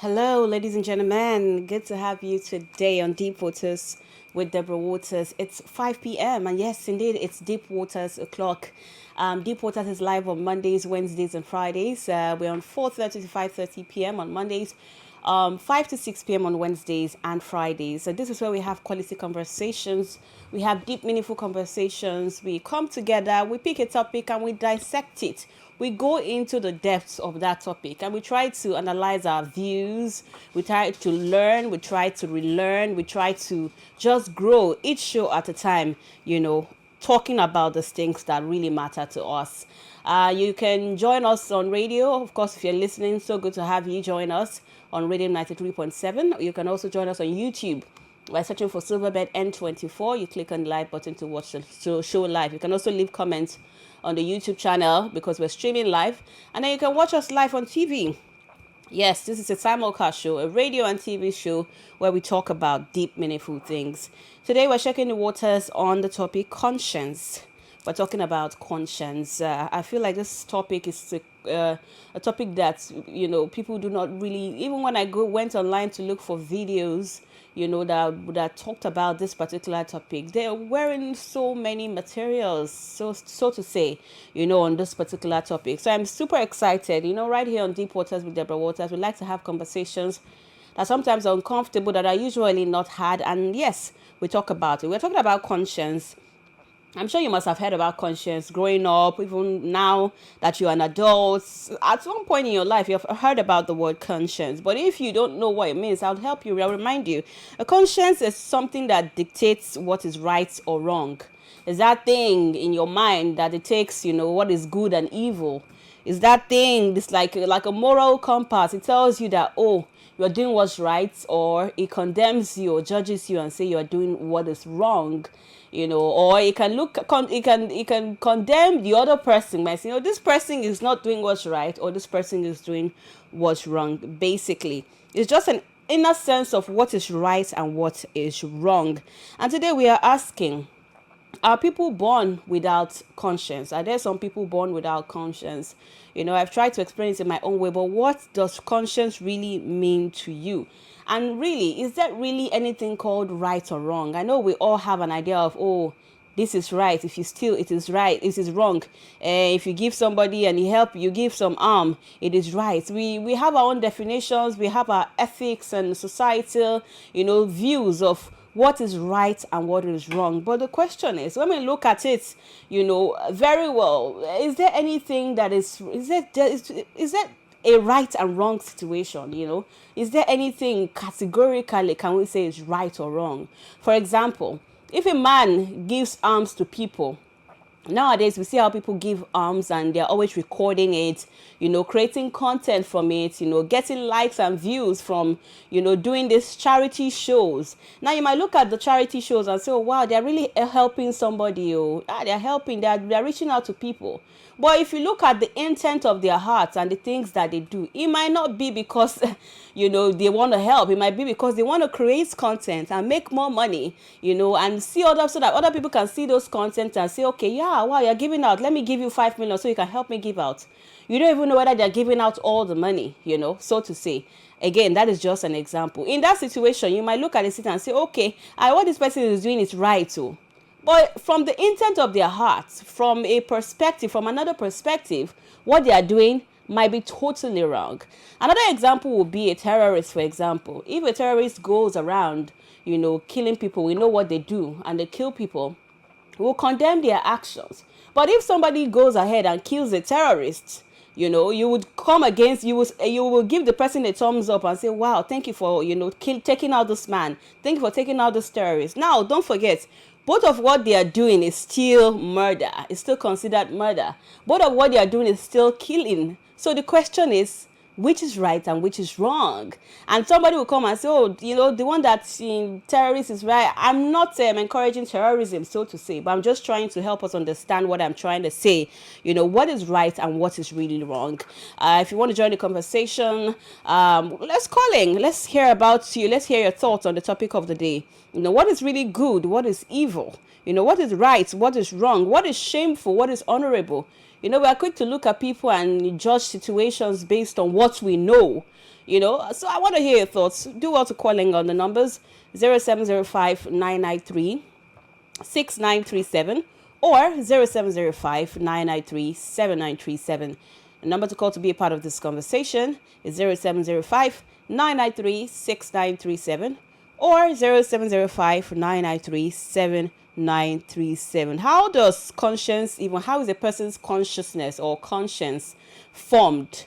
Hello, ladies and gentlemen. Good to have you today on Deep Waters with Deborah Waters. It's 5 p.m. and yes, indeed, it's Deep Waters o'clock. Deep Waters is live on Mondays, Wednesdays, and Fridays. We're on 4:30 to 5:30 p.m. on Mondays, 5 to 6 p.m. on Wednesdays and Fridays. So this is where we have quality conversations. We have deep, meaningful conversations. We come together, we pick a topic, and we dissect it. We go into the depths of that topic and we try to analyze our views. We try to learn, we try to relearn, we try to just grow each show at a time, talking about the things that really matter to us. You can join us on radio. Of course, if you're listening, so good to have you join us on Radio 93.7. You can also join us on YouTube by searching for Silverbed N24. You click on the live button to watch the show live. You can also leave comments on the YouTube channel because we're streaming live. And then you can watch us live on TV. Yes, this is a simulcast show, a radio and TV show where we talk about deep, meaningful things. Today we're checking the waters on the topic conscience. We're talking about conscience. I feel like this topic is a topic that, people do not really, even when I went online to look for videos, that talked about this particular topic. They're wearing so many materials, so to say, on this particular topic. So I'm super excited, right here on Deep Waters with Deborah Waters. We like to have conversations that sometimes are uncomfortable, that are usually not had. And yes, we talk about it. We're talking about conscience. I'm sure you must have heard about conscience growing up, even now that you're an adult. At some point in your life, you've heard about the word conscience. But if you don't know what it means, I'll help you. I'll remind you. A conscience is something that dictates what is right or wrong. It's that thing in your mind that it takes, what is good and evil. It's that thing, it's like a moral compass. It tells you that, oh, you're doing what's right, or it condemns you or judges you and say you're doing what is wrong. Or it can condemn the other person by saying, this person is not doing what's right, or this person is doing what's wrong. Basically, it's just an inner sense of what is right and what is wrong. And today we are asking, are people born without conscience? Are there some people born without conscience? I've tried to explain it in my own way, but what does conscience really mean to you? And really, is there really anything called right or wrong? I know we all have an idea of, oh, this is right. If you steal, it is right. It is wrong. If you give somebody and you give some arm, it is right. We have our own definitions. We have our ethics and societal, views of what is right and what is wrong. But the question is, when we look at it, very well, is there anything that is there a right and wrong situation? Is there anything categorically can we say is right or wrong? For example, if a man gives arms to people, nowadays we see how people give arms and they're always recording it, creating content from it, getting likes and views from, doing these charity shows. Now you might look at the charity shows and say, oh wow, they're really helping somebody. They're helping, they're reaching out to people. But if you look at the intent of their hearts and the things that they do, it might not be because, they want to help. It might be because they want to create content and make more money, and see others so that other people can see those content and say, okay, yeah, wow, you're giving out. Let me give you 5 million so you can help me give out. You don't even know whether they're giving out all the money, so to say. Again, that is just an example. In that situation, you might look at it and say, okay, what this person is doing is right too. But from the intent of their hearts, from another perspective, what they are doing might be totally wrong. Another example would be a terrorist, for example. If a terrorist goes around, killing people, we know what they do, and they kill people, we'll condemn their actions. But if somebody goes ahead and kills a terrorist, you would come against, you will give the person a thumbs up and say, wow, thank you for, taking out this man. Thank you for taking out this terrorist. Now, don't forget, both of what they are doing is still murder. It's still considered murder. Both of what they are doing is still killing. So the question is, which is right and which is wrong? And somebody will come and say, oh, the one that's in terrorist is right. I'm not encouraging terrorism, so to say, but I'm just trying to help us understand what I'm trying to say. What is right and what is really wrong. If you want to join the conversation, let's call in. Let's hear about you. Let's hear your thoughts on the topic of the day. What is really good? What is evil? What is right? What is wrong? What is shameful? What is honorable? We are quick to look at people and judge situations based on what we know. So I want to hear your thoughts. Do well to calling on the numbers 0705 993 6937 or 0705 993 7937. The number to call to be a part of this conversation is 0705 993 6937 or 0705 993 7937. How is a person's consciousness or conscience formed?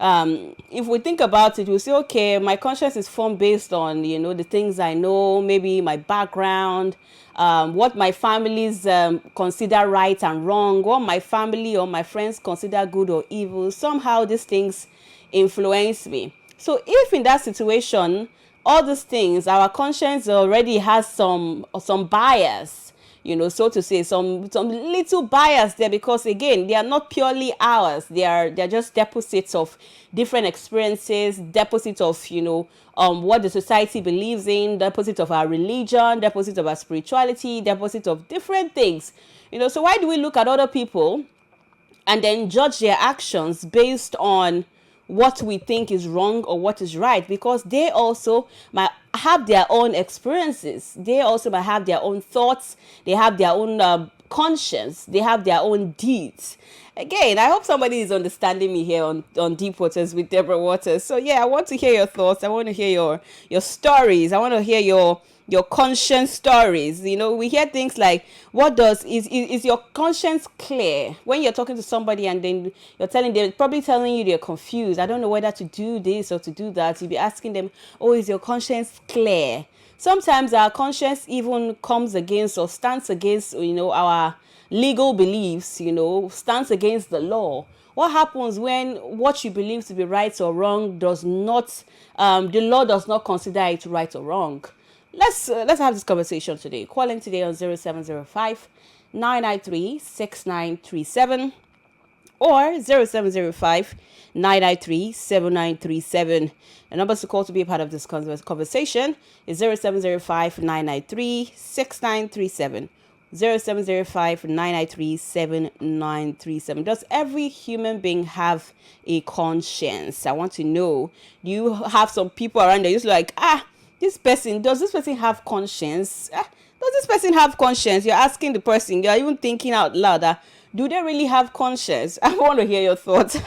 If we think about it, we'll say, okay, my conscience is formed based on, the things I know, maybe my background, what my families consider right and wrong, what my family or my friends consider good or evil. Somehow these things influence me. So if in that situation, all these things, our conscience already has some bias, so to say, some little bias there, because again, they are not purely ours. They're just deposits of different experiences, deposits of what the society believes in, deposits of our religion, deposits of our spirituality, deposits of different things. So why do we look at other people and then judge their actions based on what we think is wrong or what is right? Because they also might have their own experiences. They also might have their own thoughts. They have their own conscience. They have their own deeds. Again, I hope somebody is understanding me here on Deep Waters with Deborah Waters. So yeah, I want to hear your thoughts. I want to hear your stories. I want to hear your conscience stories. We hear things like, is your conscience clear? When you're talking to somebody and then they're probably telling you they're confused. I don't know whether to do this or to do that. You'll be asking them, oh, is your conscience clear? Sometimes our conscience even comes against or stands against, our legal beliefs, stands against the law. What happens when what you believe to be right or wrong does not, the law does not consider it right or wrong? Let's have this conversation today. Call in today on 0705 993 6937 or 0705 993 7937. The numbers to call to be a part of this conversation is 0705 993 6937. 0705 993 7937. Does every human being have a conscience? I want to know. Do you have some people around there just like, does this person have conscience? Does this person have conscience? You're asking the person, you're even thinking out loud, do they really have conscience? I want to hear your thoughts.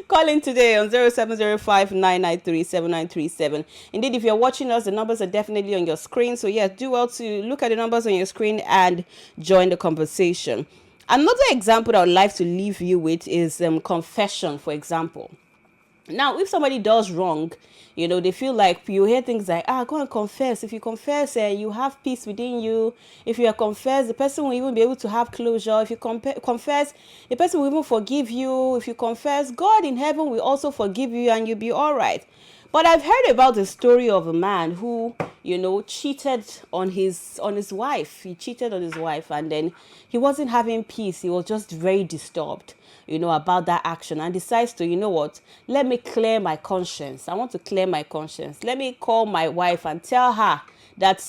Call in today on 0705 993 7937. Indeed, if you're watching us, the numbers are definitely on your screen. So yeah, do well to look at the numbers on your screen and join the conversation. Another example that I would like to leave you with is confession, for example. Now, if somebody does wrong, they feel like, you hear things like, go and confess. If you confess, you have peace within you. If you are confessed, the person will even be able to have closure. If you confess, the person will even forgive you. If you confess, God in heaven will also forgive you and you'll be all right. But I've heard about the story of a man who, cheated on his wife. He cheated on his wife and then he wasn't having peace. He was just very disturbed, about that action, and decides to, let me clear my conscience. I want to clear my conscience. Let me call my wife and tell her that,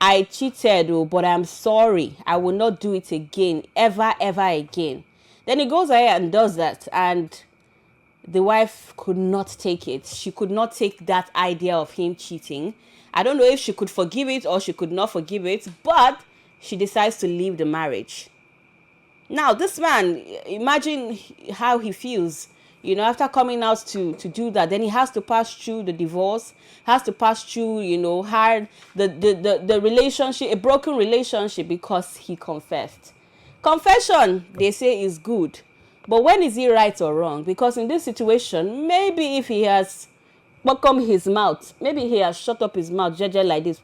I cheated, but I'm sorry. I will not do it again, ever again. Then he goes ahead and does that, and the wife could not take it. She could not take that idea of him cheating. I don't know if she could forgive it or she could not forgive it, but she decides to leave the marriage. Now, this man, imagine how he feels, after coming out to do that. Then he has to pass through the divorce, has to pass through, the relationship, a broken relationship, because he confessed. Confession, they say, is good. But when is he right or wrong? Because in this situation, maybe if he has welcomed his mouth, maybe he has shut up his mouth, jeje like this,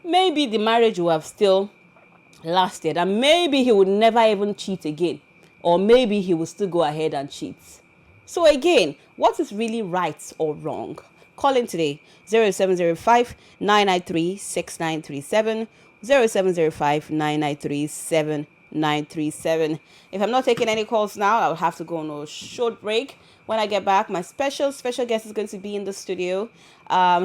maybe the marriage will have still lasted, and maybe he would never even cheat again, or maybe he will still go ahead and cheat. So again, what is really right or wrong? Call in today, 0705 993 6937, 0705 993 7937. If I'm not taking any calls now, I'll have to go on a short break. When I get back, my special guest is going to be in the studio.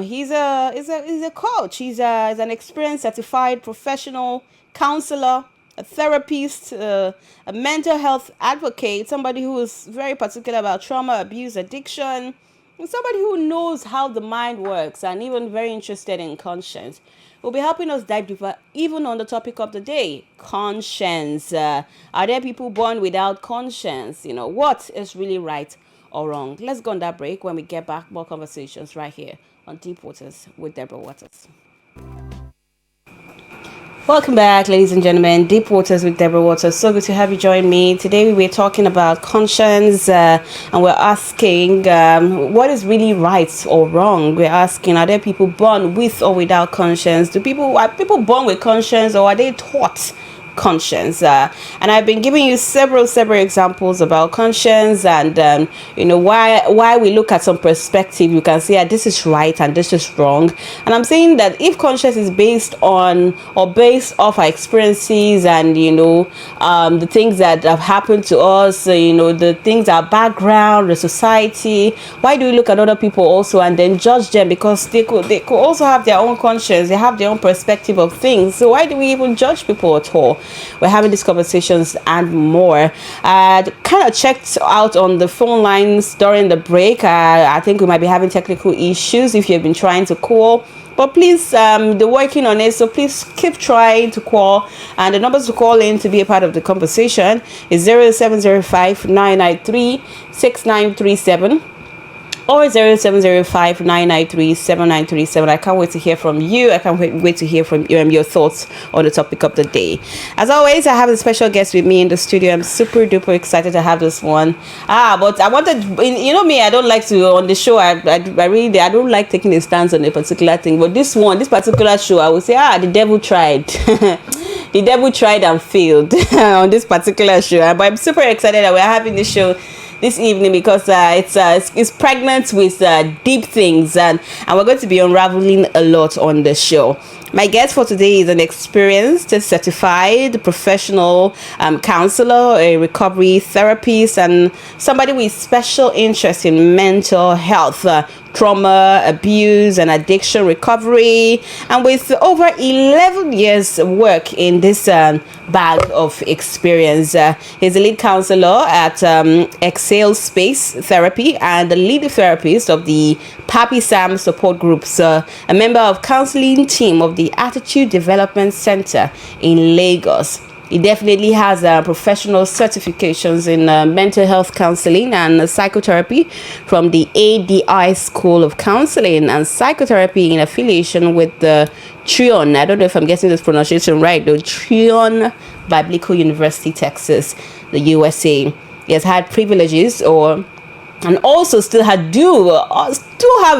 He's a coach. He's an experienced, certified professional counselor, a therapist, a mental health advocate, somebody who is very particular about trauma, abuse, addiction, and somebody who knows how the mind works and even very interested in conscience. Will be helping us dive deeper even on the topic of the day, conscience. Are there people born without conscience? What is really right or wrong? Let's go on that break. When we get back, more conversations right here on Deep Waters with Deborah Waters. Welcome back, ladies and gentlemen. Deep Waters with Deborah Waters. So good to have you join me. Today we're talking about conscience, and we're asking what is really right or wrong. We're asking, are there people born with or without conscience? Are people born with conscience, or are they taught conscience? And I've been giving you several examples about conscience, and why we look at some perspective. You can say this is right and this is wrong. And I'm saying that if conscience is based on or based off our experiences and the things that have happened to us, the things, our background, the society, why do we look at other people also and then judge them? Because they could also have their own conscience, they have their own perspective of things. So why do we even judge people at all? We're having these conversations and more. Kind of checked out on the phone lines during the break. I think we might be having technical issues if you've been trying to call. But please, they're working on it, so please keep trying to call. And the numbers to call in to be a part of the conversation is 0705 993 6937. or 0705-993-7937. I can't wait to hear from you. I can't wait to hear from you and your thoughts on the topic of the day. As always, I have a special guest with me in the studio. I'm super duper excited to have this one. But I wanted, me, I don't like to, on the show, I don't like taking a stance on a particular thing. But this particular show, I would say, the devil tried. The devil tried and failed on this particular show. But I'm super excited that we're having this show this evening because it's pregnant with deep things, and we're going to be unraveling a lot on the show. My guest for today is an experienced, certified professional counselor, a recovery therapist, and somebody with special interest in mental health, trauma, abuse, and addiction recovery, and with over 11 years of work in this bag of experience. He's a lead counselor at Excel Space Therapy and the lead therapist of the Papi Sam support groups, a member of counseling team of the Attitude Development Center in Lagos. He definitely has professional certifications in mental health counseling and psychotherapy from the ADI School of Counseling and Psychotherapy in affiliation with the Trion. I don't know if I'm getting this pronunciation right, though. Trion Biblical University, Texas, the USA. He has had privileges and also still have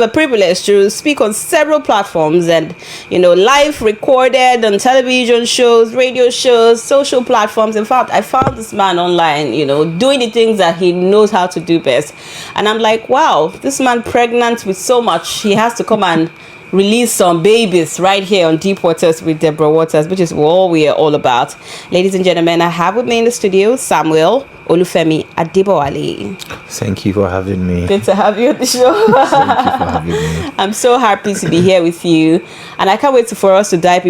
a privilege to speak on several platforms and live recorded on television shows, radio shows, social platforms. In fact, I found this man online doing the things that he knows how to do best, and I'm like, wow, this man pregnant with so much, he has to come and release some babies right here on Deep Waters with Deborah Waters, which is what we are all about. Ladies and gentlemen, I have with me in the studio Samuel Olufemi Adebowale. Thank you for having me. Good to have you on the show. Thank you for having me. I'm so happy to be here with you, and I can't wait for us to dive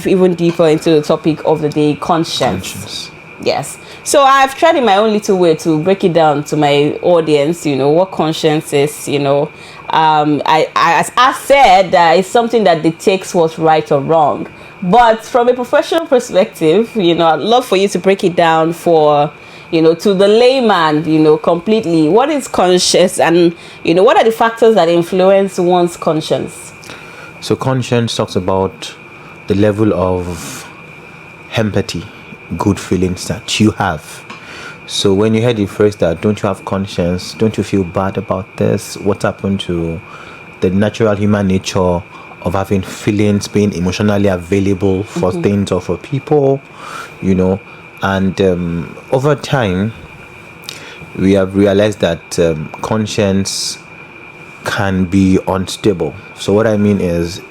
even deeper into the topic of the day, conscience. Yes. So I've tried in my own little way to break it down to my audience, what conscience is, as I said, it's something that dictates what's right or wrong. But from a professional perspective, I'd love for you to break it down for, to the layman, completely. What is conscience, and, what are the factors that influence one's conscience? So conscience talks about the level of empathy, good feelings that you have. So when you heard the phrase that don't you have conscience, don't you feel bad about this? What happened to the natural human nature of having feelings, being emotionally available for things or for people, and over time we have realized that conscience can be unstable. So what I mean is,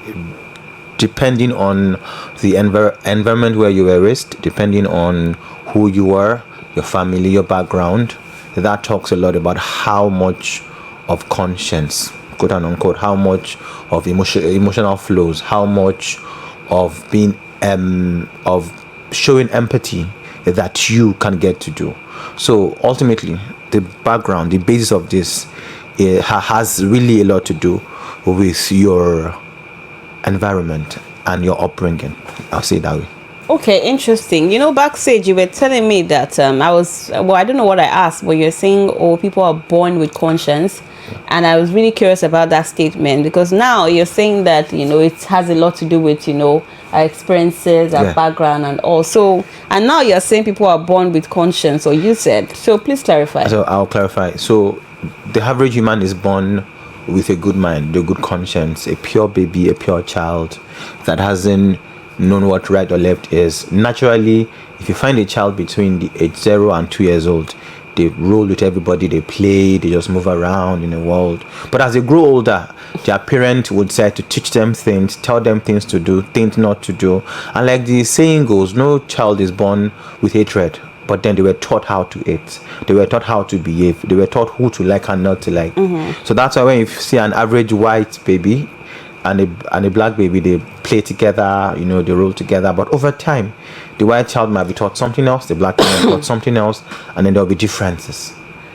depending on the environment where you were raised, depending on who you are, your family, your background, that talks a lot about how much of conscience, quote and unquote, how much of emotional flows, how much of being of showing empathy that you can get to do. So ultimately, the background, the basis of this has really a lot to do with your environment and your upbringing. I'll say it that way. Okay, interesting. Backstage, you were telling me that I don't know what I asked, but you're saying, oh, people are born with conscience. And I was really curious about that statement, because now you're saying that, it has a lot to do with, our experiences, our background, and all. So, and now you're saying people are born with conscience, or you said. So please clarify. So I'll clarify. So the average human is born with a good mind, a good conscience, a pure baby, a pure child that hasn't known what right or left is. Naturally, if you find a child between the age 0 and 2 years old, they roll with everybody, they play, they just move around in the world. But as they grow older, their parent would say to teach them things, tell them things to do, things not to do. And like the saying goes, no child is born with hatred, but then they were taught how to hate. They were taught how to behave. They were taught who to like and not to like. So that's why when you see an average white baby and a black baby, they play together, they roll together. But over time, the white child might be taught something else, the black child might be taught something else, and then there'll be differences.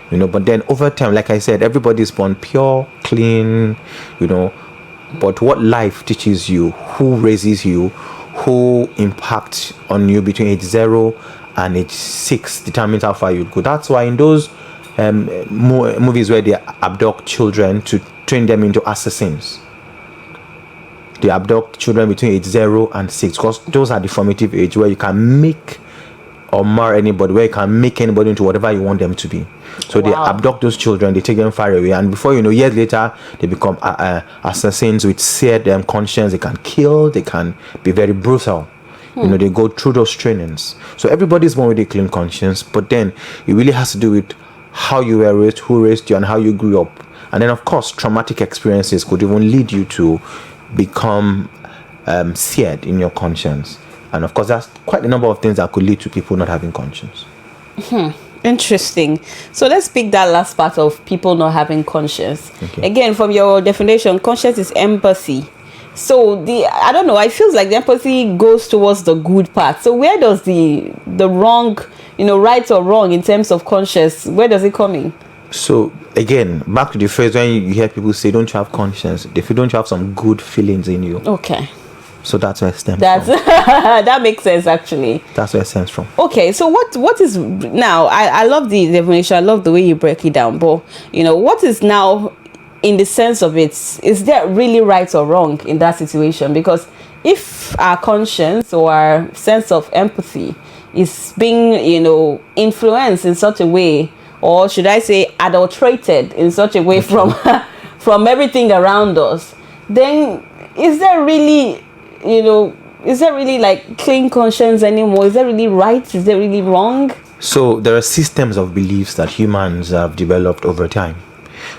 But then over time, like I said, everybody's born pure, clean, but what life teaches you, who raises you, who impacts on you between age 0 and age 6 determines how far you go. That's why in those movies where they abduct children to train them into assassins, they abduct children between age 0 and 6, because those are the formative age where you can make or mar anybody, where you can make anybody into whatever you want them to be. So they abduct those children, they take them far away, and before you know, years later, they become assassins with seared conscience. They can kill, they can be very brutal. They go through those trainings. So everybody's born with a clean conscience, but then it really has to do with how you were raised, who raised you, and how you grew up. And then, of course, traumatic experiences could even lead you to become seared in your conscience. And of course, that's quite a number of things that could lead to people not having conscience. Interesting. So let's pick that last part of people not having conscience. Okay. Again, from your definition, conscience is empathy. So I don't know, I feel like the empathy goes towards the good part. So where does the wrong, right or wrong in terms of conscience, where does it come in? So again, back to the phrase when you hear people say, don't you have conscience? If you don't have some good feelings in you. Okay. So that's where it stems from. That makes sense, actually. That's where it stems from. Okay, so what is now? I love the definition. I love the way you break it down. But what is now, in the sense of it, is that really right or wrong in that situation? Because if our conscience or our sense of empathy is being influenced in such a way, or should I say adulterated in such a way from everything around us, then is there really like clean conscience anymore? Is that really right? Is that really wrong? So there are systems of beliefs that humans have developed over time.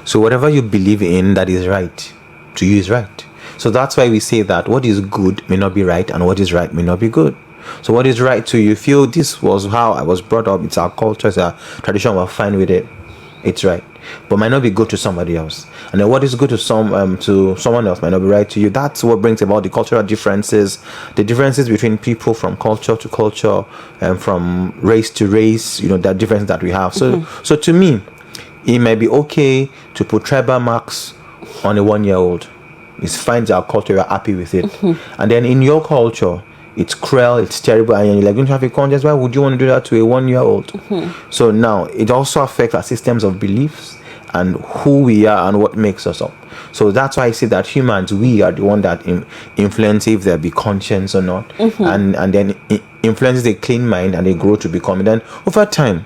So whatever you believe in that is right, to you is right. So that's why we say that what is good may not be right, and what is right may not be good. So what is right to you, feel this was how I was brought up, it's our culture, it's our tradition, we're fine with it, it's right, but might not be good to somebody else. And then what is good to someone else might not be right to you. That's what brings about the cultural differences, the differences between people from culture to culture, and from race to race, the differences that we have. So to me, it might be okay to put tribal marks on a 1-year-old. It's fine, our culture, we're happy with it. And then in your culture, it's cruel, it's terrible, and you're like, don't you have a conscience? Why would you want to do that to a 1-year-old? So now it also affects our systems of beliefs and who we are and what makes us up. So that's why I say that humans, we are the one that influence if there be conscience or not, and then it influences a clean mind, and they grow to become. And then over time,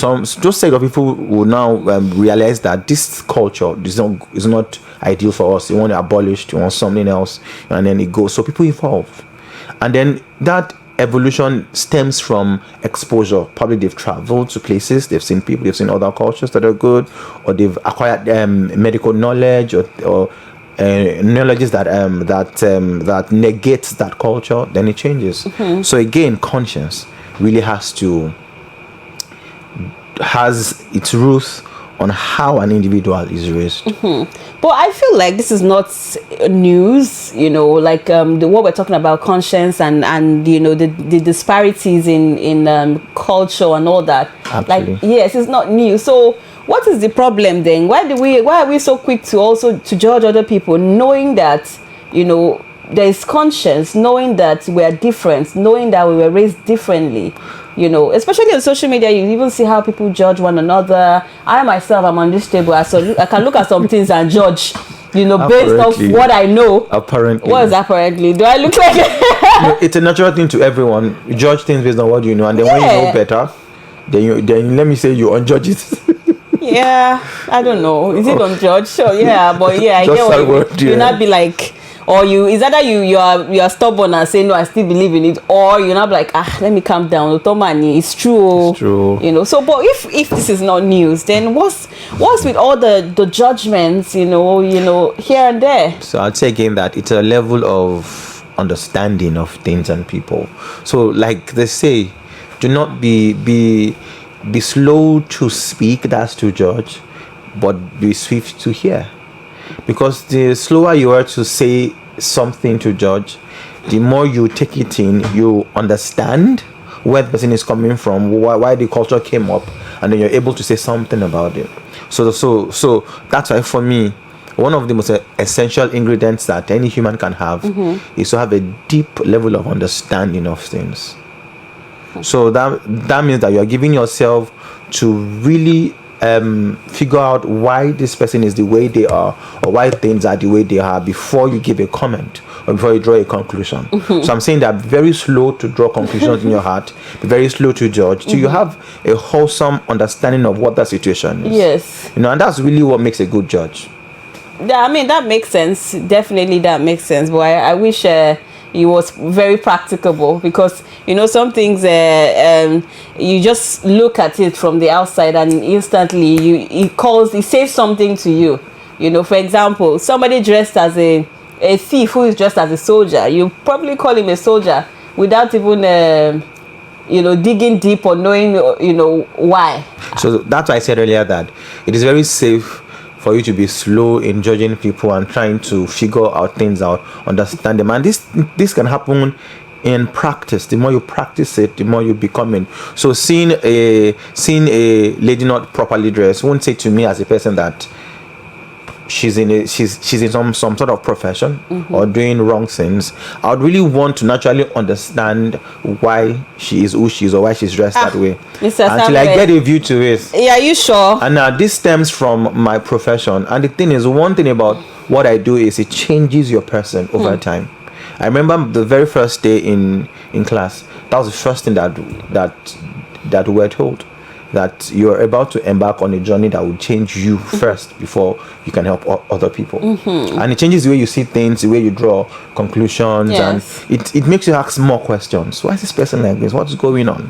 those set of people will now realize that this culture is not ideal for us. They want to abolish, they want something else, and then it goes. So people evolve. And then that evolution stems from exposure. Probably they've traveled to places, they've seen people, they've seen other cultures that are good, or they've acquired medical knowledge or knowledges that negates that culture. Then it changes. So again, conscience really has its roots on how an individual is raised. But I feel like this is not news, like what we're talking about, conscience and the disparities in culture and all that. Absolutely. Like, yes, it's not new. So what is the problem then? Why are we so quick to also to judge other people, knowing that there is conscience, knowing that we are different, knowing that we were raised differently, especially on social media. You even see how people judge one another. I myself am unstable, so I can look at some things and judge, based off what I know. Apparently. What is apparently? Do I look like it's a natural thing to everyone. You judge things based on what you know, and then when you know better, then let me say you unjudge it. Yeah, I don't know. Is it unjudged? Sure, yeah, but yeah, I Just get that what word, you yeah. not be like, or is either you are stubborn and say no, I still believe in it, or you're not like, let me calm down. Otomani, it's true. It's true. So, but if this is not news, then what's with all the judgments, here and there? So I'd say again that it's a level of understanding of things and people. So like they say, do not be slow to speak, that's to judge, but be swift to hear. Because the slower you are to say something to judge, the more you take it in, you understand where the person is coming from, why the culture came up, and then you're able to say something about it. So that's why for me, one of the most essential ingredients that any human can have is to have a deep level of understanding of things. So that means that you are giving yourself to really figure out why this person is the way they are, or why things are the way they are, before you give a comment or before you draw a conclusion. So I'm saying that very slow to draw conclusions in your heart, be very slow to judge, till you have a wholesome understanding of what that situation is. Yes. And that's really what makes a good judge. Yeah, I mean, that makes sense. Definitely that makes sense. But I wish it was very practicable, because some things you just look at it from the outside and instantly it says something to you. For example, somebody dressed as a thief who is dressed as a soldier, you probably call him a soldier without even digging deep or knowing why. So that's why I said earlier that it is very safe for you to be slow in judging people and trying to figure out things out, understand them. And this can happen in practice. The more you practice it, the more you become it. So seeing a lady not properly dressed won't say to me as a person that she's in some sort of profession or doing wrong things. I would really want to naturally understand why she is who she is, or why she's dressed that way, until I get a view to it. Yeah, are you sure? And now this stems from my profession, and the thing is, one thing about what I do is it changes your person over time. I remember the very first day in class, that was the first thing that we were told, that you're about to embark on a journey that will change you first before you can help other people. And it changes the way you see things, the way you draw conclusions. Yes. And it makes you ask more questions. Why is this person like this? What's going on?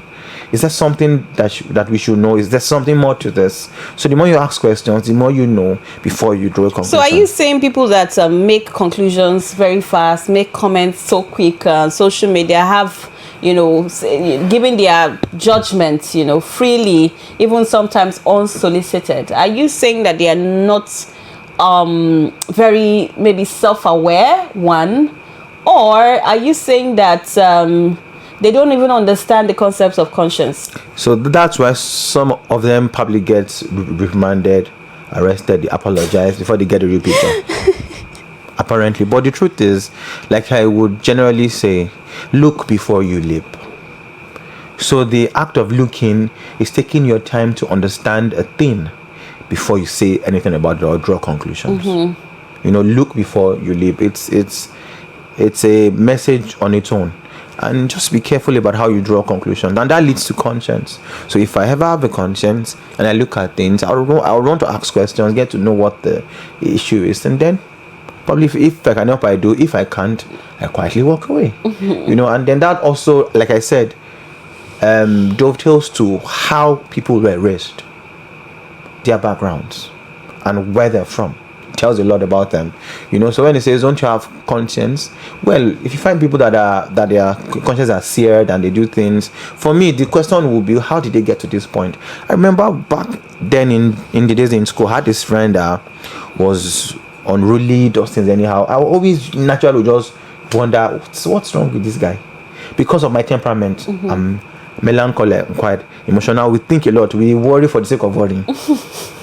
Is there something that we should know? Is there something more to this? So the more you ask questions, the more you know before you draw a conclusion. So are you saying people that make conclusions very fast, make comments so quick on social media, have giving their judgment, freely, even sometimes unsolicited? Are you saying that they are not very maybe self-aware, one, or are you saying that they don't even understand the concepts of conscience? So that's why some of them probably get reprimanded, arrested, they apologize before they get a repeat job. Apparently. But the truth is, like I would generally say, look before you leap. So the act of looking is taking your time to understand a thing before you say anything about it or draw conclusions. Look before you leap. It's a message on its own. And just be careful about how you draw conclusions, and that leads to conscience. So if I ever have a conscience and I look at things, I would want to ask questions, get to know what the issue is, and then probably if I can help, I do. If I can't, I quietly walk away. And then that also, like I said, dovetails to how people were raised, their backgrounds, and where they're from. tells a lot about them. So when it says don't you have conscience, well, if you find people that their conscience are seared and they do things, for me the question will be, how did they get to this point? I remember back then in the days in school, I had this friend that was unruly, does things anyhow. I always naturally just wonder what's wrong with this guy, because of my temperament. I'm melancholy, quite emotional. We think a lot. We worry for the sake of worrying.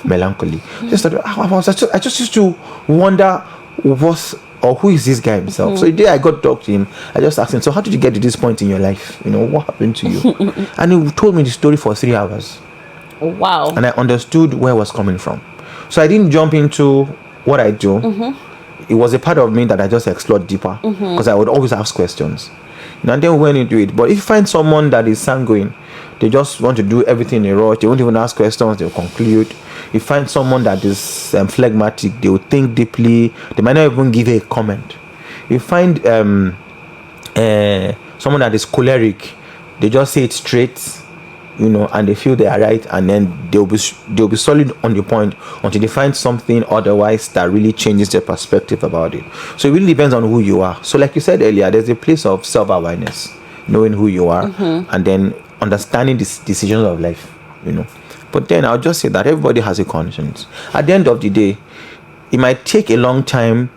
Melancholy. I just used to wonder who is this guy himself. So the day I got to talk to him, I just asked him, so how did you get to this point in your life? What happened to you? And he told me the story for 3 hours. Wow. And I understood where it was coming from. So I didn't jump into what I do. It was a part of me that I just explored deeper, because I would always ask questions. And then we went into it. But if you find someone that is sanguine, they just want to do everything in a rush, they won't even ask questions, they'll conclude. If you find someone that is phlegmatic, they will think deeply, they might not even give a comment. If you find someone that is choleric, they just say it straight, and they feel they are right, and then they'll be solid on the point until they find something otherwise that really changes their perspective about it. So it really depends on who you are. So like you said earlier, there's a place of self-awareness, knowing who you are, and then understanding the decisions of life. But then I'll just say that everybody has a conscience. At the end of the day, it might take a long time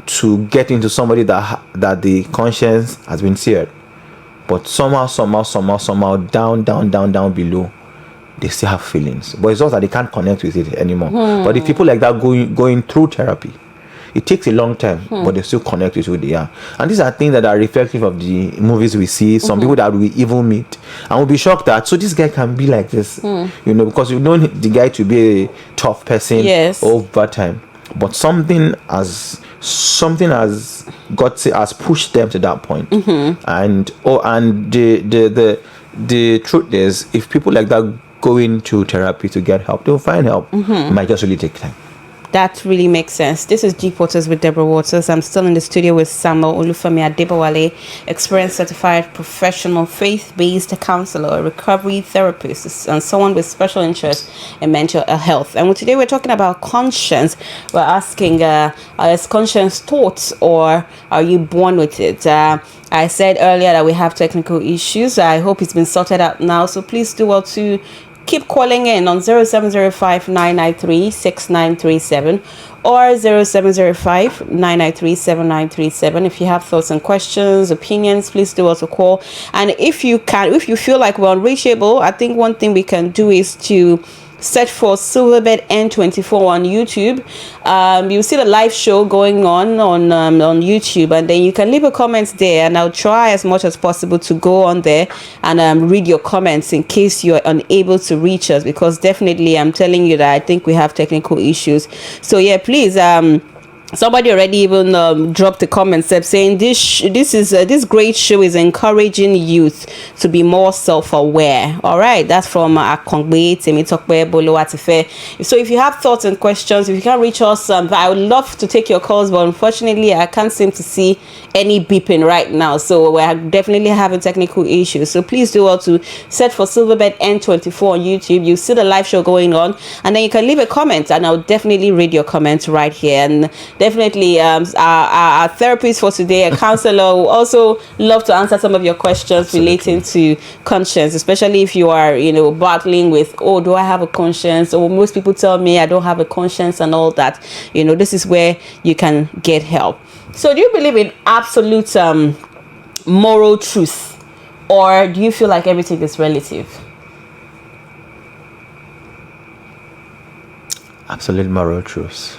to get into somebody that the conscience has been seared. But somehow, down below, they still have feelings. But it's just that they can't connect with it anymore. But the people like that going through therapy, it takes a long time, but they still connect with who they are. And these are things that are reflective of the movies we see. Some people that we even meet, and we'll be shocked that, so this guy can be like this, because we've known the guy to be a tough person over time. But something has pushed them to that point. And the truth is, if people like that go into therapy to get help, they'll find help. It might just really take time. That really makes sense. This is Deep Waters with Deborah Waters. I'm still in the studio with Samuel Olufemi Adebowale, experienced certified professional faith-based counselor, recovery therapist, and someone with special interest in mental health. And today we're talking about conscience. We're asking, is conscience taught, or are you born with it? I said earlier that we have technical issues. I hope it's been sorted out now. So please do well to keep calling in on 0705-993-6937 or 0705-993-7937. If you have thoughts and questions, opinions, please do also call. And if you feel like we're unreachable, I think one thing we can do is to search for Silverbed N24 on YouTube. You'll see the live show going on YouTube, and then you can leave a comment there, and I'll try as much as possible to go on there and read your comments in case you're unable to reach us, because definitely I'm telling you that I think we have technical issues. So yeah, please, somebody already even dropped a comment saying this great show is encouraging youth to be more self-aware. All right, that's from Akongbe Temitokwe Bolo Atife. So if you have thoughts and questions, if you can reach us, I would love to take your calls, but unfortunately I can't seem to see any beeping right now, so we're definitely having technical issues. So please do well to search for Silverbed N24 on YouTube. You see the live show going on, and then you can leave a comment, and I'll definitely read your comments right here. And definitely our therapist for today, a counselor, will also love to answer some of your questions relating to conscience, especially if you are battling with, do I have a conscience? Or most people tell me I don't have a conscience and all that. This is where you can get help. So do you believe in absolute moral truth, or do you feel like everything is relative? Absolute moral truth.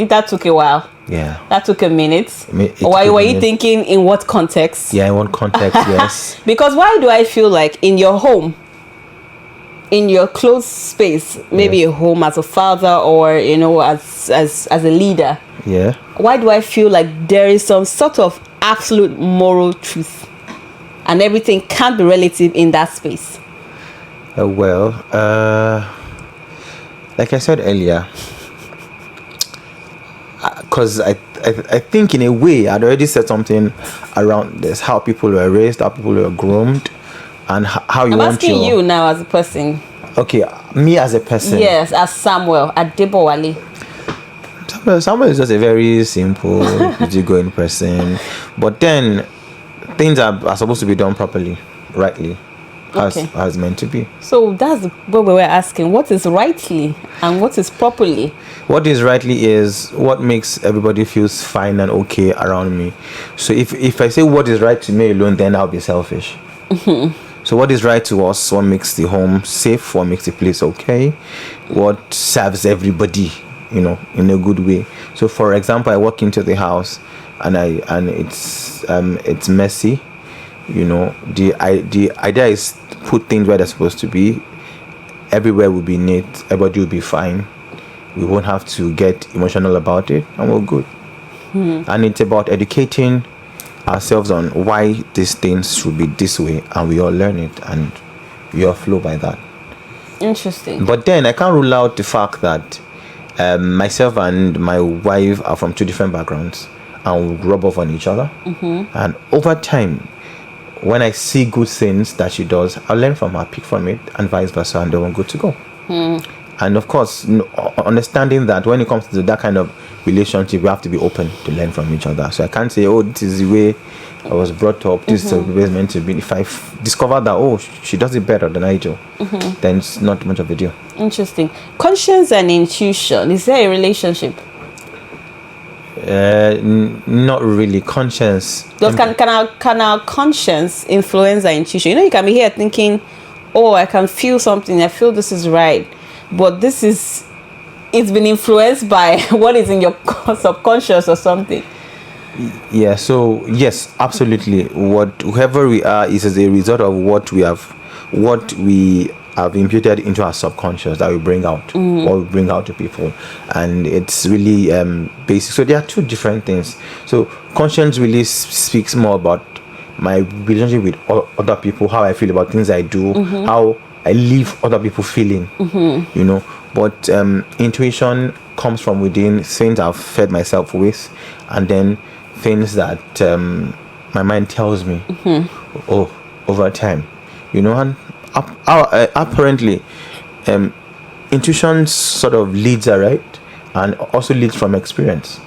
That took a while. Yeah. That took a minute. Were you thinking in what context? Yeah, in what context, yes. Because why do I feel like in your home, in your closed space, maybe a home as a father or, as a leader, why do I feel like there is some sort of absolute moral truth and everything can't be relative in that space? Like I said earlier, because I think in a way I'd already said something around this, how people were raised, how people were groomed, and how you want to... I'm asking you now as a person. Okay, me as a person. Yes, as Samuel Adebowale. Samuel is just a very simple, easygoing person. But then things are supposed to be done properly, rightly, as meant to be. So that's what we were asking. What is rightly and what is properly? What is rightly is what makes everybody feels fine and okay around me. So if I say what is right to me alone, then I'll be selfish. So what is right to us, what makes the home safe, what makes the place okay, what serves everybody, in a good way. So for example, I walk into the house and it's messy. The idea is put things where they're supposed to be. Everywhere will be neat, everybody will be fine. We won't have to get emotional about it, and we're good. And it's about educating ourselves on why these things should be this way, and we all learn it and we all flow by that. Interesting. But then I can't rule out the fact that myself and my wife are from two different backgrounds and we rub off on each other. And over time, when I see good things that she does, I'll learn from her, pick from it, and vice versa, and then we're good to go. And of course, understanding that when it comes to that kind of relationship, we have to be open to learn from each other. So I can't say, oh, this is the way I was brought up, this is the way it's meant to be. If I discover that, oh, she does it better than I do, then it's not much of a deal. Interesting. Conscience and intuition, is there a relationship? Not really. Conscience. Can our conscience influence our intuition? You can be here thinking, oh, I can feel something, I feel this is right, but it's been influenced by what is in your subconscious or something. Yeah, so yes, absolutely. Whoever we are is as a result of what we have imputed into our subconscious that we bring out, or we bring out to people, and it's really basic. So there are two different things. So conscience really speaks more about my relationship with other people, how I feel about things I do, how I leave other people feeling, But intuition comes from within, things I've fed myself with, and then things that my mind tells me over time, and apparently intuition sort of leads right, and also leads from experience.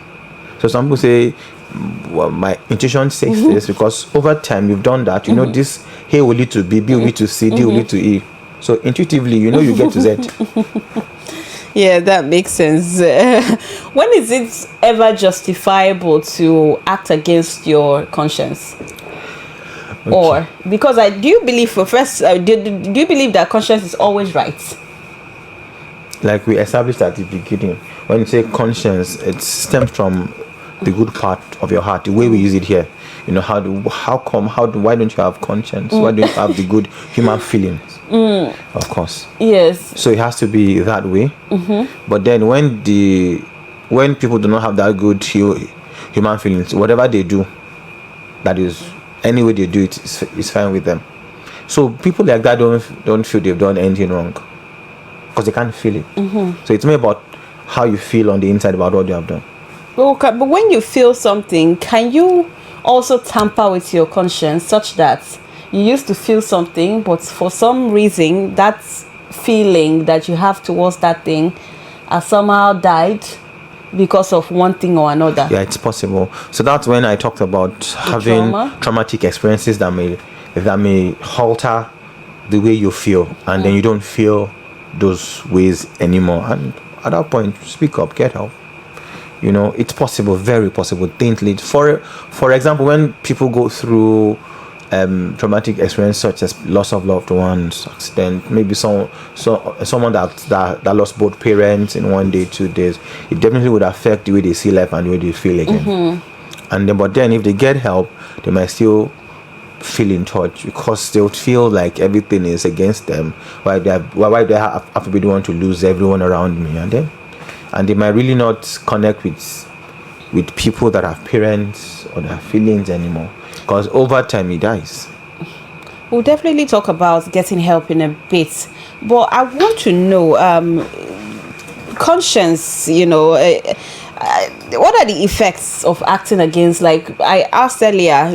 So some people say, well, my intuition says this because over time you've done that. This A will lead to B, B will lead to C, D will lead to E. So intuitively, you get to Z. Yeah, that makes sense. When is it ever justifiable to act against your conscience? Okay. Or because do you believe do you believe that conscience is always right? Like we established at the beginning, when you say conscience, it stems from the good part of your heart, the way we use it here. Why don't you have conscience? Why don't you have the good human feelings? Of course. Yes. So it has to be that way. But then when people do not have that good human feelings, whatever they do, that is, any way they do it is fine with them. So people like that don't feel they've done anything wrong because they can't feel it. So it's more about how you feel on the inside about what you have done. Okay, but when you feel something, can you also tamper with your conscience such that you used to feel something, but for some reason that feeling that you have towards that thing has somehow died because of one thing or another? Yeah, it's possible. So that's when I talked about having traumatic experiences that may alter the way you feel, and then you don't feel those ways anymore. And at that point, speak up, get help. It's possible, very possible. Things lead. For example, when people go through traumatic experience such as loss of loved ones, accident, maybe someone that lost both parents in 1 day, 2 days, it definitely would affect the way they see life and the way they feel again. But then if they get help, they might still feel in touch because they'll feel like everything is against them. Why they have to be the one to lose everyone around me, and they might really not connect with people that have parents or their feelings anymore, because over time it dies. We'll definitely talk about getting help in a bit, but I want to know conscience, what are the effects of acting against, like I asked earlier,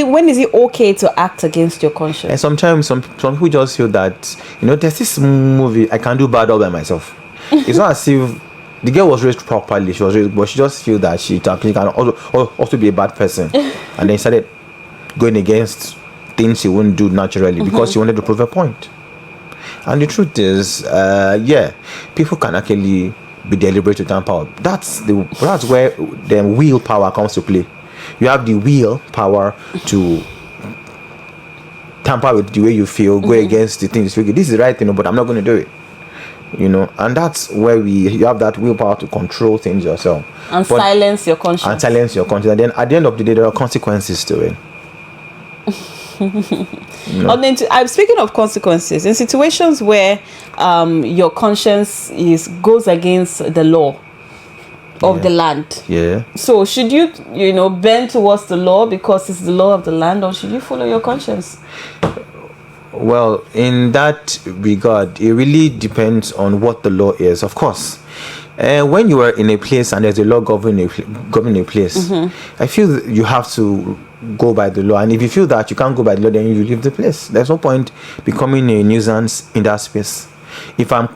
when is it okay to act against your conscience? And sometimes some people just feel that, there's this movie, I can do bad all by myself. It's not as if the girl was raised properly. She was raised, but she just feel that she can also be a bad person, and then started going against things she wouldn't do naturally because she wanted to prove a point. And the truth is, people can actually be deliberate to tamper. That's where the willpower comes to play. You have the willpower to tamper with the way you feel, go against the things you feel. This is the right thing, but I'm not going to do it. And that's where you have that willpower to control things yourself and silence your conscience. And then at the end of the day, there are consequences to it. I'm speaking of consequences in situations where your conscience goes against the law of the land. Yeah. So should you bend towards the law because it's the law of the land, or should you follow your conscience? Well, in that regard, it really depends on what the law is. Of course, when you are in a place and there's a law governing a place, I feel you have to go by the law. And if you feel that you can't go by the law, then you leave the place. There's no point becoming a nuisance in that space. If I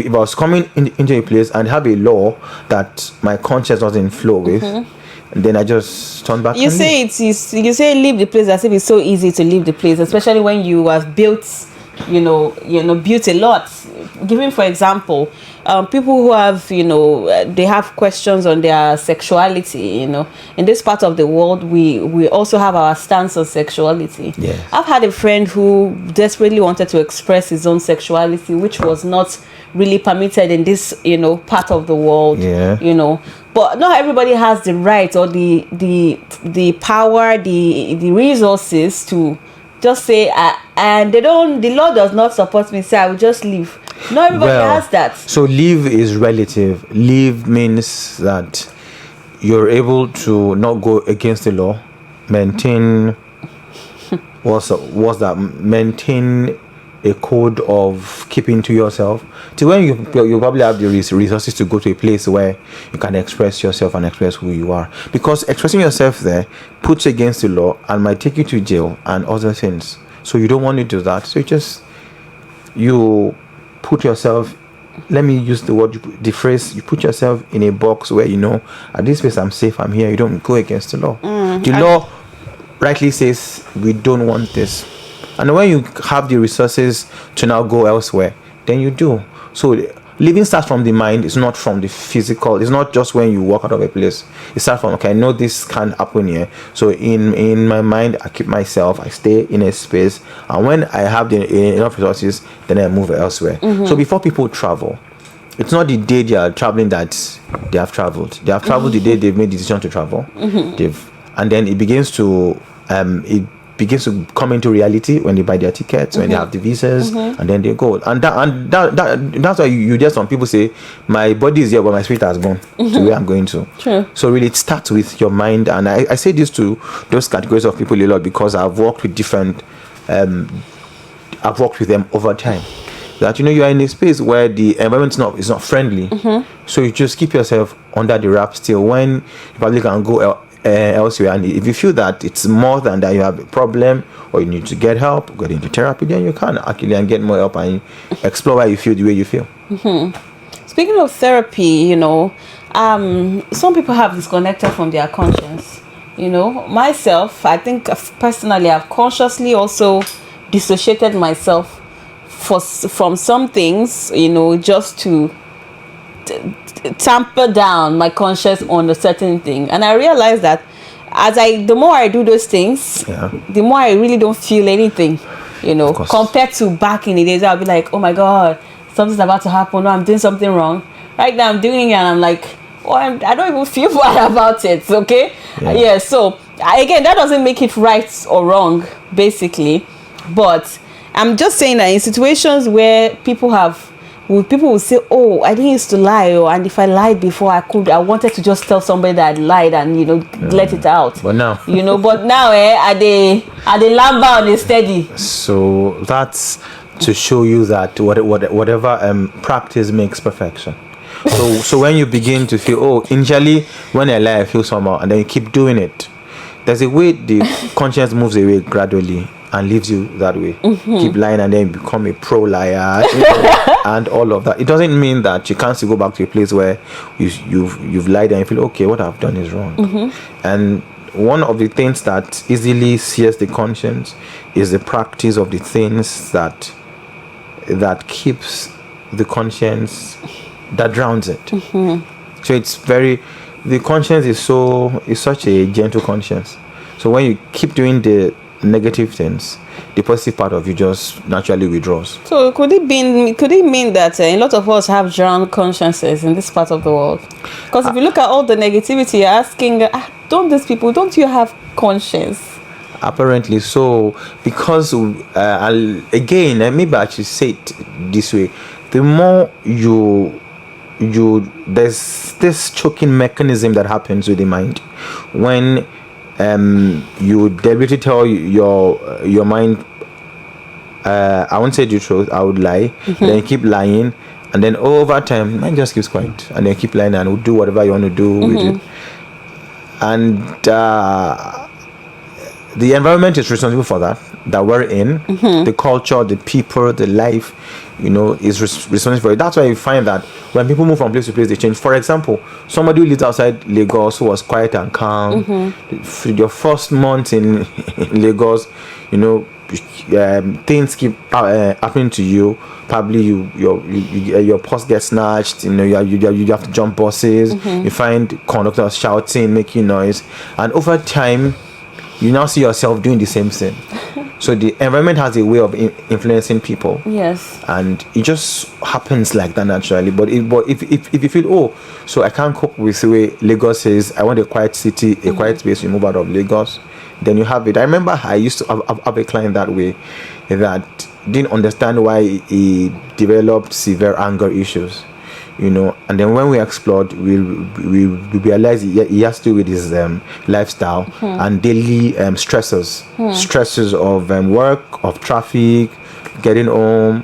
was coming into a place and have a law that my conscience doesn't flow with, then I just turn back. You say leave the place as if it's so easy to leave the place, especially when you have built built a lot. Giving for example, people who have they have questions on their sexuality. In this part of the world, we also have our stance on sexuality. Yes. I've had a friend who desperately wanted to express his own sexuality, which was not really permitted in this part of the world. But not everybody has the right or the power, the resources to just say and the law does not support me, so I will just leave. Not everybody has that. So leave is relative. Leave means that you're able to not go against the law, maintain maintain a code of keeping to yourself, to when you probably have the resources to go to a place where you can express yourself and express who you are, because expressing yourself there puts you against the law and might take you to jail and other things. So you don't want to do that. So you put yourself, let me use the phrase, you put yourself in a box where at this place I'm safe, I'm here. You don't go against the law. The law rightly says we don't want this. And when you have the resources to now go elsewhere, then you do. So living starts from the mind. It's not from the physical. It's not just when you walk out of a place. It starts from, okay, I know this can't happen here. So in my mind, I keep myself. I stay in a space. And when I have enough resources, then I move elsewhere. So before people travel, it's not the day they are traveling that they have traveled. They have traveled the day they've made the decision to travel. And then it begins to come into reality when they buy their tickets, when they have the visas, and then they go. And that's why you hear some people say, my body is here, but my spirit has gone to where I'm going to. True. So really, it starts with your mind. And I say this to those categories of people a lot because I've worked with I've worked with them over time. That you are in a space where the environment is not friendly. So you just keep yourself under the wrap still when you probably can go elsewhere. And if you feel that it's more than that, you have a problem or you need to get help, go into therapy, then you can actually and get more help and explore why you feel the way you feel. Speaking of therapy, some people have disconnected from their conscience. Myself, I think personally, I've consciously also dissociated myself from some things, just to tamper down my conscience on a certain thing. And I realized that the more I do those things, the more I really don't feel anything, compared to back in the days. I'll be like, oh my God, something's about to happen, or I'm doing something wrong. Right now I'm doing it and I'm like, I don't even feel bad about it. Okay. So again, that doesn't make it right or wrong, basically. But I'm just saying that in situations where people will say, oh, I didn't used to lie, and if I lied before, I wanted to just tell somebody that I lied and let it out. But now I they lamba on a steady. So that's to show you that whatever practice makes perfection. So when you begin to feel, initially when I lie I feel somehow, and then you keep doing it, there's a way the conscience moves away gradually and leaves you that way. Keep lying and then become a pro liar, and all of that. It doesn't mean that you can't still go back to a place where you've lied and you feel, okay, what I've done is wrong. And one of the things that easily sears the conscience is the practice of the things that keeps the conscience, that drowns it. So it's the conscience is such a gentle conscience. So when you keep doing the negative things, the positive part of you just naturally withdraws. So could it mean that a lot of us have drowned consciences in this part of the world? Because if you look at all the negativity, you're asking, don't you have conscience? Apparently so, because again, maybe I should say it this way: the more you there's this choking mechanism that happens with the mind when you deliberately tell your mind, I won't say the truth, I would lie. Then you keep lying, and then over time mind just keeps quiet, and then keep lying and will do whatever you want to do with it. And the environment is responsible for that we're in. The culture, the people, the life, is responsible for it. That's why you find that when people move from place to place, they change. For example, somebody who lives outside Lagos who was quiet and calm, your first month in Lagos, things keep happening to you. Probably your purse gets snatched. You have to jump buses. You find conductors shouting, making noise, and over time, you now see yourself doing the same thing. So the environment has a way of influencing people. Yes. And it just happens like that naturally. But if you feel, so I can't cope with the way Lagos is, I want a quiet city, a quiet space, you move out of Lagos, then you have it. I remember I used to have a client that way that didn't understand why he developed severe anger issues. And then when we explored, we realized he has to do with his lifestyle and daily stresses of work, of traffic, getting home.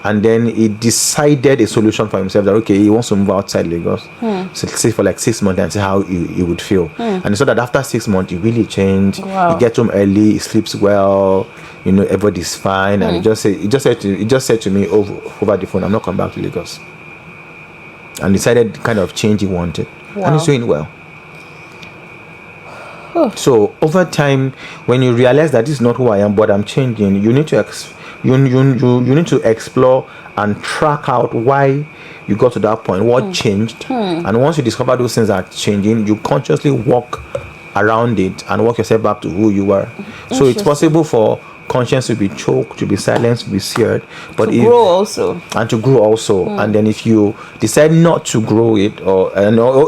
And then he decided a solution for himself that, okay, he wants to move outside Lagos. So say for like 6 months and see how he would feel. And so that after 6 months, he really changed. Wow. He gets home early, he sleeps well, everybody's fine. And he just said to me over the phone, I'm not coming back to Lagos. And decided the kind of change he wanted. Wow. And he's doing well. So over time, when you realize that this is not who I am, but I'm changing, you need to you need to explore and track out why you got to that point, what changed. And once you discover those things are changing, you consciously walk around it and walk yourself back to who you were. So it's possible for conscience to be choked, to be silenced, to be seared, but to grow also. And then if you decide not to grow it, or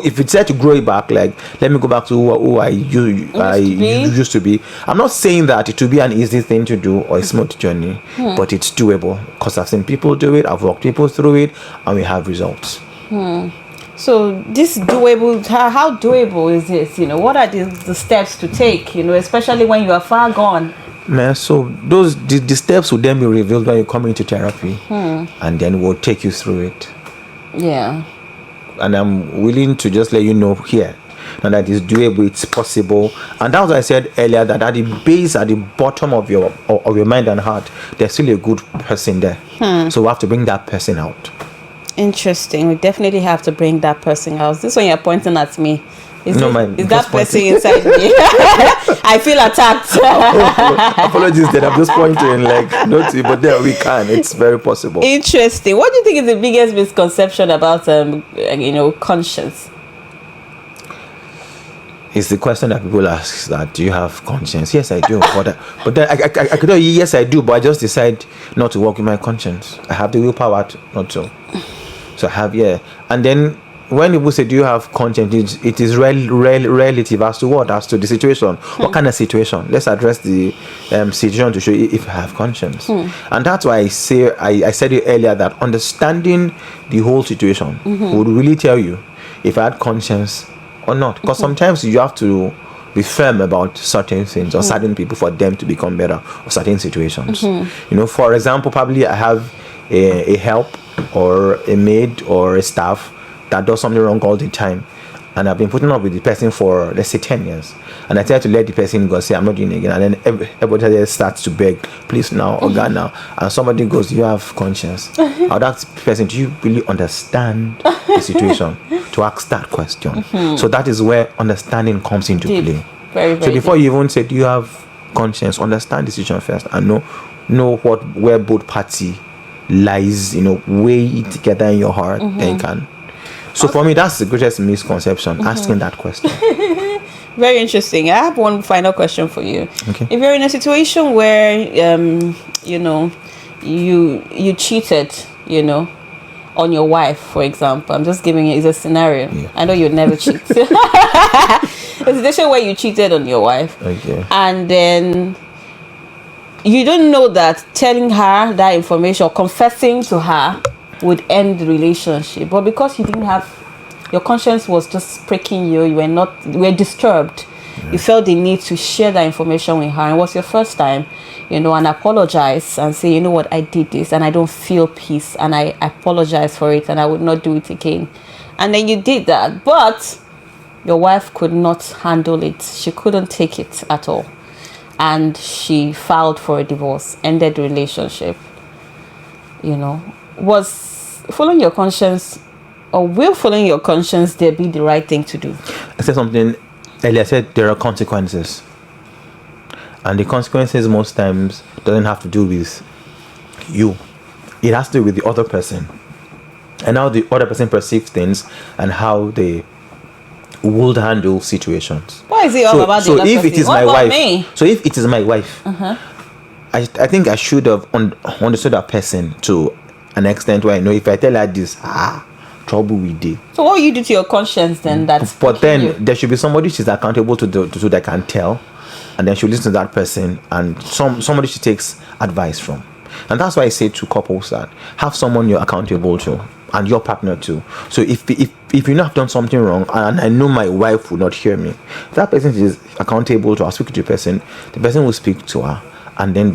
if you decide to grow it back, like let me go back to who I used to be. I'm not saying that it will be an easy thing to do or a smooth journey, but it's doable because I've seen people do it, I've walked people through it, and we have results. So this doable, how doable is this? What are the steps to take? Especially when you are far gone. Man, so the steps will then be revealed when you come into therapy, and then we'll take you through it. Yeah. And I'm willing to just let you know here now that it's doable, it's possible. And that's what I said earlier, that at the base, at the bottom of your mind and heart, there's still a good person there. So we have to bring that person out. Interesting. We definitely have to bring that person out. This one you're pointing at me. Is that person inside me? I feel attacked. Apologies that I'm just pointing but there we can. It's very possible. Interesting. What do you think is the biggest misconception about conscience? It's the question that people ask, that do you have conscience? Yes, I do. But then I could tell you, yes, I do, but I just decide not to work with my conscience. I have the willpower not to. So I have, and then when people say, do you have conscience, it is relative as to what? As to the situation. What kind of situation? Let's address the situation to show you if I have conscience. And that's why I said it earlier that understanding the whole situation would really tell you if I had conscience or not. Because sometimes you have to be firm about certain things or certain people for them to become better, or certain situations. For example, probably I have a help or a maid or a staff that does something wrong all the time, and I've been putting up with the person for, let's say, 10 years, and I try to let the person go, say, I'm not doing it again, and then everybody else starts to beg, please now, or God now, and somebody goes, you have conscience. I'll ask the person, do you really understand the situation? To ask that question. So that is where understanding comes into Deep. play. Very, very So before deep. you even say, do you have conscience, understand the situation first, and know where both party lies, weigh it together in your heart, then you can. So for me, that's the greatest misconception, asking that question. Very interesting. I have one final question for you. Okay. If you're in a situation where you cheated, on your wife, for example. I'm just giving you, it's a scenario. Yeah. I know you'd never cheat. A situation where you cheated on your wife. Okay. And then you don't know that telling her that information or confessing to her would end the relationship, but because you didn't have, your conscience was just pricking you, you were disturbed. You felt the need to share that information with her, and it was your first time, and apologize and say, you know what, I did this and I don't feel peace, and I apologize for it and I would not do it again. And then you did that, but your wife could not handle it. She couldn't take it at all, and she filed for a divorce, ended the relationship. Was following your conscience, or will following your conscience there be the right thing to do? I said something earlier. I said there are consequences, and the consequences most times doesn't have to do with you. It has to do with the other person, and how the other person perceives things, and how they would handle situations. Why is it all about the other if person? it is What my about wife, me? so if it is my wife, I think I should have understood that person to an extent where I know if I tell her this, trouble with it. So what will you do to your conscience then? But then there should be somebody she's accountable to that can tell, and then she'll listen to that person, and somebody she takes advice from. And that's why I say to couples that have someone you're accountable to, and your partner too. So if you know I've done something wrong, and I know my wife will not hear me, if that person is accountable to her, speak to the person will speak to her, and then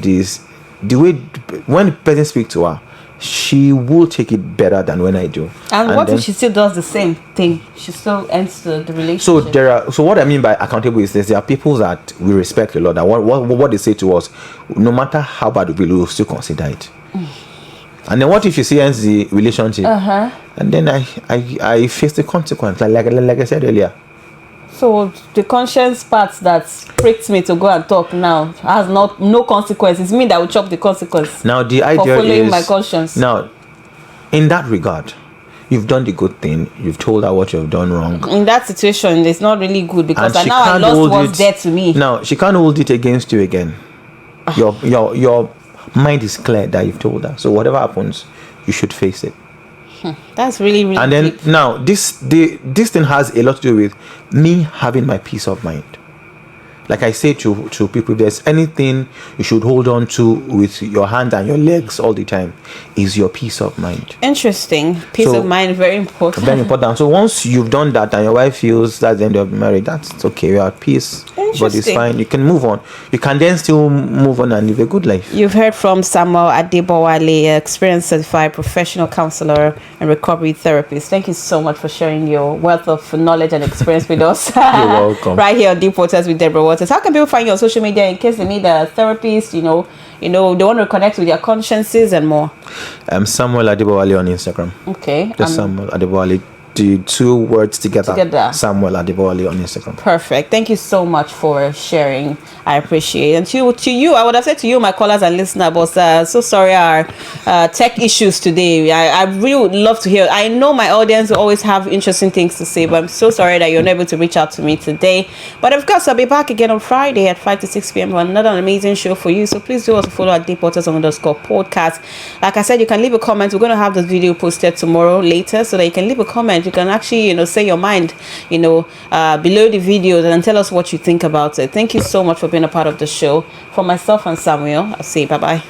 when the person speaks to her, she will take it better than when I do. And what if she still does the same thing? She still ends the relationship. So what I mean by accountable is this: there are people that we respect a lot, that what they say to us, no matter how bad we will still consider it. And then what if she still ends the relationship? And then I face the consequence, like I said earlier. So the conscience part that pricked me to go and talk now has no consequence. It's me that will chop the consequence. Now the idea for following is my conscience. Now, in that regard, you've done the good thing. You've told her what you've done wrong. In that situation, it's not really good, because And she now I can't lost hold what's it. dead to me. Now she can't hold it against you again. Your mind is clear that you've told her. So whatever happens, you should face it. That's really, really And then deep. now this thing has a lot to do with me having my peace of mind. Like I say to people, if there's anything you should hold on to with your hand and your legs all the time, is your peace of mind. Interesting. Peace of mind, very important. Very important. So once you've done that and your wife feels that's the end of the marriage, that's okay. You're at peace. But it's fine. You can move on. You can then still move on and live a good life. You've heard from Samuel Adebowale, experienced certified professional counselor and recovery therapist. Thank you so much for sharing your wealth of knowledge and experience with us. You're welcome. Right here on Deep Waters with Deborah Waters. How can people find you on social media in case they need a therapist, they want to connect with their consciences and more? I'm Samuel Adebowale on Instagram. Okay. Just Samuel Adebowale. The two words together. Samuel Adebowale on Instagram. Perfect. Thank you so much for sharing. I appreciate it. And to you, I would have said to you, my callers and listeners, but so sorry, our tech issues today. I really would love to hear. I know my audience will always have interesting things to say, but I'm so sorry that you're not able to reach out to me today. But of course, I'll be back again on Friday at 5 to 6 p.m. for another amazing show for you. So please do also follow at Deep Waters _ podcast. Like I said, you can leave a comment. We're going to have this video posted tomorrow later, so that you can leave a comment. You can actually, say your mind, below the video, and tell us what you think about it. Thank you so much for being a part of the show. For myself and Samuel, I'll say bye-bye.